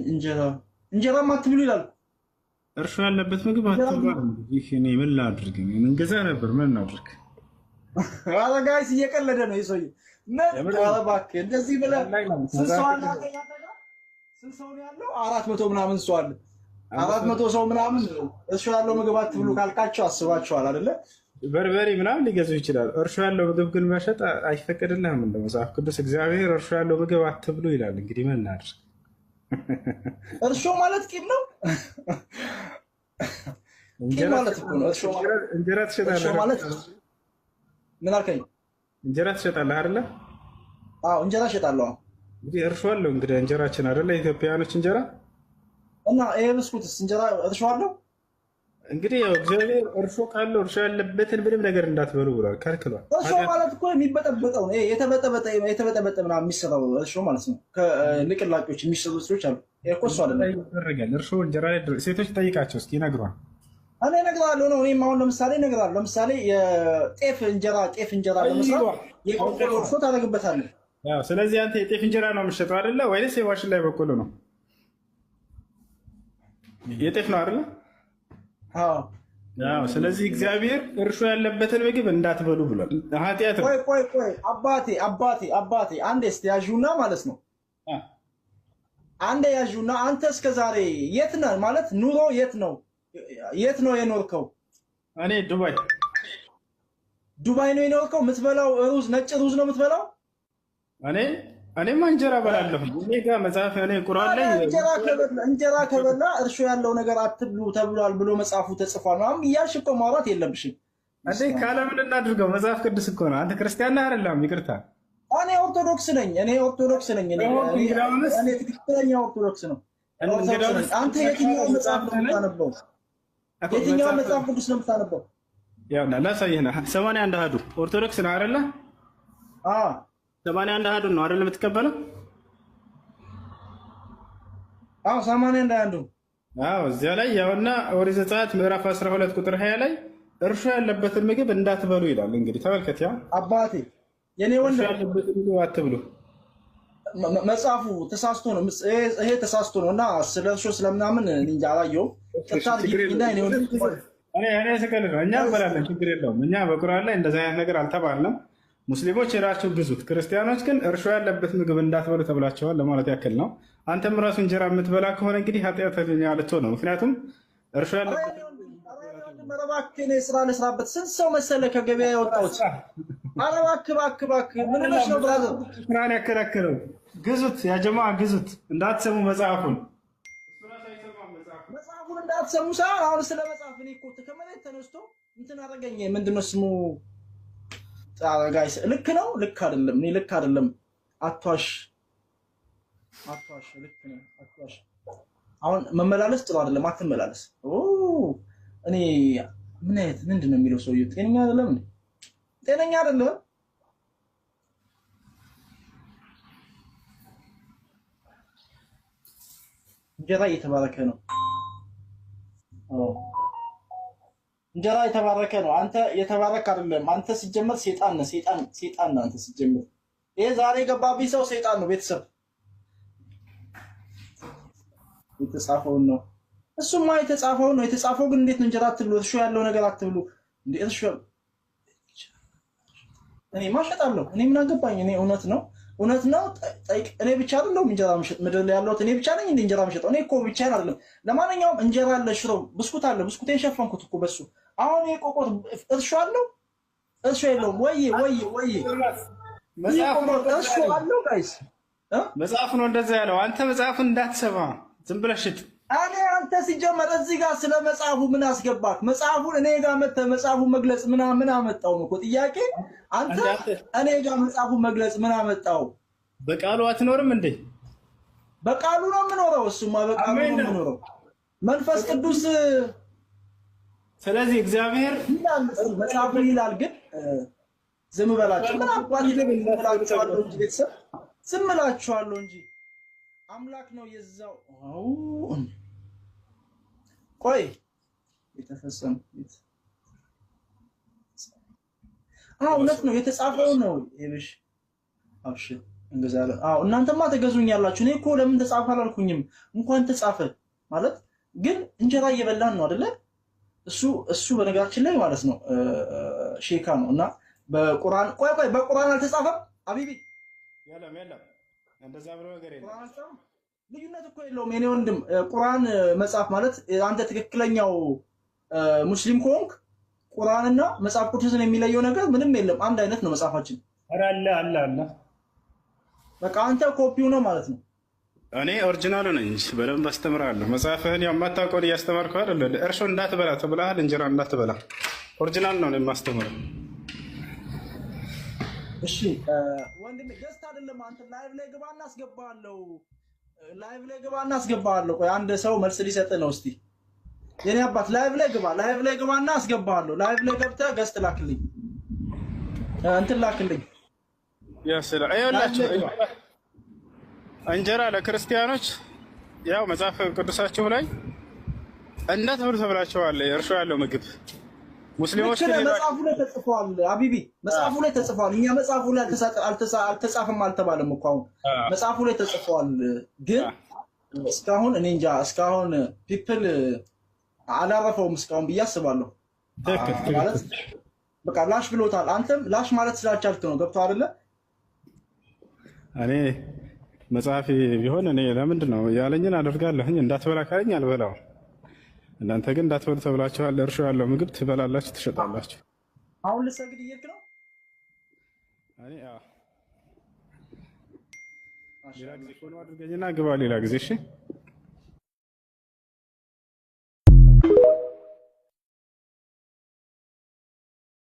እንጀራ እንጀራም አትብሉ ይላል። እርሾ ያለበት ምግብ አትብሉ። ይህ እኔ ምን ላድርግ? እንገዛ ነበር ምን እናድርግ? ኧረ ጋይስ እየቀለደ ነው ይሄ ሰውዬ። ኧረ እባክህ እንደዚህ ብለህ ስንት ሰው አለ? ስንት ሰው ነው ያለው? 400 ምናምን ሰው አለ። 400 ሰው ምናምን እርሾ ያለው ምግብ አትብሉ ካልካቸው አስባችኋል አይደለ? በርበሬ ምናምን ሊገዙ ይችላል። እርሾ ያለው ምግብ ግን መሸጥ አይፈቀድልህም። እንደ መጽሐፍ ቅዱስ እግዚአብሔር እርሾ ያለው ምግብ አትብሉ ይላል። እንግዲህ ምን እናድርግ? እርሾ ማለት ቂም ነው። ቂም ማለት እኮ ነው። እንጀራ ትሸጣለህ ማለት ምን አልከኝ? እንጀራ ትሸጣለህ አይደለ? አዎ እንጀራ እሸጣለሁ። እንግዲህ እርሾ አለው። እንግዲህ እንጀራችን አይደለ? ኢትዮጵያውያኖች እንጀራ እና ይሄ ብስኩትስ እንጀራ እርሾ አለው። እንግዲህ ያው እግዚአብሔር እርሾ ካለው እርሾ ያለበትን ምንም ነገር እንዳትበሉ ብሏል፣ ከልክሏል። እርሾ ማለት እኮ የሚበጠበጠው ነው። የተበጠበጠ ምናምን የሚሰራው እርሾ ማለት ነው። ከንቅላቄዎች የሚሰሩ ስሮች አሉ። እኮ እሱ አይደለም ይደረጋል። እርሾ እንጀራ ላይ ሴቶች ጠይቃቸው እስኪ ይነግሯል። እኔ እነግራለሁ ነው። እኔም አሁን ለምሳሌ እነግራለሁ። ለምሳሌ የጤፍ እንጀራ ለመስራት የቆሎ እርሾ ታደርግበታለህ። ያው ስለዚህ አንተ የጤፍ እንጀራ ነው የምትሸጠው አይደለ? ወይስ የዋሽን ላይ በቆሎ ነው? የጤፍ ነው አይደለ? አዎ። ስለዚህ እግዚአብሔር እርሾ ያለበትን ምግብ እንዳትበሉ ብሏል። ኃጢአት ነው። ቆይ አባቴ አንዴ እስቲ ያዡና ማለት ነው። አንዴ ያዡና አንተ እስከዛሬ የት ነህ ማለት ኑሮ የት ነው የኖርከው? እኔ ዱባይ ነው የኖርከው። የምትበላው ሩዝ ነጭ ሩዝ ነው የምትበላው? እኔማ እንጀራ በላለሁ። እኔ ጋር መጽሐፍ እኔ ቁርአን ላይ እንጀራ ከበላ እርሾ ያለው ነገር አትብሉ ተብሏል ብሎ መጽሐፉ ተጽፏል። ምናምን እያልሽ እኮ ማውራት የለብሽም እንዴ። ካለምን እናድርገው? መጽሐፍ ቅዱስ እኮ ነው። አንተ ክርስቲያን ነህ አይደለም? ይቅርታ እኔ ኦርቶዶክስ ነኝ። እኔ ትክክለኛ ኦርቶዶክስ ነው። አንተ የትኛው መጽሐፍ ነው የምታነበው? የትኛው መጽሐፍ ቅዱስ ነው የምታነበው? ያውና ላሳይህ ነው። 81 አሐዱ ኦርቶዶክስ ነው አይደለ? 81 አሐዱ ነው አይደል የምትቀበለው? 81 አሐዱ። እዚያ ላይ ያውና ኦሪት ዘጸአት ምዕራፍ 12 ቁጥር 20 ላይ እርሾ ያለበትን ምግብ እንዳትበሉ ይላል። እንግዲህ ተመልከት። ያው አባቴ የኔ ወንድ ያለበትን ምግብ አትብሉ መጽሐፉ ተሳስቶ ነው። ይሄ ተሳስቶ ነው እና ስለ እርሾ ስለምናምን እንጃ አላየሁም። እኔ ስቀል ነው። እኛ እንበላለን፣ ችግር የለውም። እኛ በቁርአን ላይ እንደዚህ አይነት ነገር አልተባልንም። ሙስሊሞች የራቸው ግዙት፣ ክርስቲያኖች ግን እርሾ ያለበት ምግብ እንዳትበሉ ተብላቸዋል ለማለት ያክል ነው። አንተም ራሱ እንጀራ የምትበላ ከሆነ እንግዲህ ኃጢአተኛ ልትሆን ነው። ምክንያቱም እርሾ ያለበት ስራ ልስራበት። ስንት ሰው መሰለህ ከገበያ የወጣሁት? ኧረ እባክህ ምን ሆነሽ ነው ብራዘር? ቁርአን ያከራከረው ግዙት፣ ያ ጀማ ግዙት፣ እንዳትሰሙ መጽሐፉን እንዳትሰሙ ሳይሆን አሁን ስለ መጽሐፍ እኔ እኮ ከመሬት ተነስቶ እንትን አደረገኝ። ምንድነው ስሙ? ጋይስ ልክ ነው ልክ አይደለም? እኔ ልክ አይደለም። አትዋሽ፣ ልክ ነው አትዋሽ። አሁን መመላለስ ጥሩ አይደለም፣ አትመላለስ። እኔ ምንድነው የሚለው ሰውዬው? ጤነኛ አይደለም እንዴ? ጤነኛ አይደለም። እንጀራ እየተባረከ ነው። እንጀራ የተባረከ ነው። አንተ የተባረከ አይደለም። አንተ ሲጀመር ሴጣን ነህ። ሴጣን ነህ አንተ ሲጀመር። ይሄ ዛሬ ገባብኝ ሰው ሴጣን ነው። ቤተሰብ የተጻፈውን ነው። እሱማ የተጻፈውን ነው። የተጻፈው ግን እንዴት ነው? እንጀራ አትብሉ፣ እርሾ ያለው ነገር አትብሉ። እንዴ እርሾ እኔ ማሸጣለሁ። እኔ ምን አገባኝ? እኔ እውነት ነው። እኔ ብቻ አይደለሁም እንጀራ ምሸጥ። ምድር ላይ ያለሁት እኔ ብቻ ነኝ እንጀራ ምሸጠው? እኔ እኮ ብቻ አይደለም። ለማንኛውም እንጀራ አለ፣ ሽሮ፣ ብስኩት አለ። ብስኩቴን ሸፈንኩት እኮ በሱ። አሁን የቆቆት እርሾ አለው እርሾ የለውም? ወይ እርሾ አለው ጋይስ። መጽሐፉ ነው እንደዛ ያለው። አንተ መጽሐፉን እንዳትሰማ ዝም ብለህ ሽጥ። አንተ ሲጀመር እዚህ ጋር ስለ መጽሐፉ ምን አስገባክ? መጽሐፉን እኔ ጋር መተህ መጽሐፉን መግለጽ ምን አመጣው ነው እኮ ጥያቄ። አንተ እኔ ጋር መጽሐፉን መግለጽ ምን አመጣው? በቃሉ አትኖርም እንዴ? በቃሉ ነው የምኖረው። እሱማ በቃሉ ነው የምኖረው። መንፈስ ቅዱስ ስለዚህ እግዚአብሔር መጽሐፉ ይላል፣ ግን ዝም በላቸው። ምን አባል ይላችኋለሁ እንጂ ቤተሰብ ዝም እላችኋለሁ እንጂ አምላክ ነው የዛው። ቆይ የተፈጸመ እውነት ነው የተጻፈው ነው። ይብሽ አብሽር እንገዛለን። አዎ እናንተማ ተገዙኛላችሁ። እኔ እኮ ለምን ተጻፈ አላልኩኝም። እንኳን ተጻፈ ማለት ግን እንጀራ እየበላን ነው አይደለ? እሱ በነገራችን ላይ ማለት ነው ሼካ ነው እና በቁርአን ቆይ በቁርአን አልተጻፈም አቢቢ የለም እንደዛ ብሎ ነገር የለም። ልዩነት እኮ የለውም የኔ ወንድም። ቁርአን መጽሐፍ ማለት አንተ ትክክለኛው ሙስሊም ከሆንክ ቁርአንና መጽሐፍ ቅዱስን የሚለየው ነገር ምንም የለም። አንድ አይነት ነው መጽሐፋችን። ኧረ አለ በቃ አንተ ኮፒው ነው ማለት ነው። እኔ ኦሪጂናሉ ነኝ እንጂ በደንብ አስተምራለሁ። መጽሐፍህን ያው የማታውቀውን እያስተማርከው አይደል? እርሾ እንዳትበላ ተብለሃል፣ እንጀራ እንዳትበላ። ኦሪጂናል ነው የማስተምረው። እሺ ወንድሜ ገዝታ አይደለም አንተ ላይቭ ላይ ግባና አስገባለሁ። ላይቭ ላይ ግባና አስገባለሁ። ቆይ አንድ ሰው መልስ ሊሰጥ ነው። እስቲ የኔ አባት ላይቭ ላይ ግባና አስገባለሁ። ላይቭ ላይ ገብተህ ገዝት ላክልኝ፣ እንትን ላክልኝ። ያስላ አይወላችሁ እንጀራ ለክርስቲያኖች ያው መጽሐፍ ቅዱሳችሁ ላይ እንዳትበሉ ተብላችኋል። እርሾ ያለው ምግብ ሙስሊሞች መጽሐፉ ላይ ተጽፏል። አቢቢ መጽሐፉ ላይ ተጽፏል። እኛ መጽሐፉ ላይ አልተጻፈም አልተባለም እኮ አሁን መጽሐፉ ላይ ተጽፏል። ግን እስካሁን እኔ እንጃ እስካሁን ፒፕል አላረፈውም እስካሁን ብዬ አስባለሁ። ማለት በቃ ላሽ ብሎታል። አንተም ላሽ ማለት ስላልቻልክ ነው። ገብቶሃል አይደለ? እኔ መጽሐፊ ቢሆን እኔ ለምንድን ነው ያለኝን አደርጋለሁኝ። እንዳትበላ ካለኝ አልበላው። እናንተ ግን እንዳትበሉ ተብላችኋል። እርሾ ያለው ምግብ ትበላላችሁ፣ ትሸጣላችሁ። አሁን ልትሰግድ እየሄድክ ነው? እኔ ሌላ ጊዜ ሆኖ አድርገኝና ግባ ሌላ ጊዜ እሺ።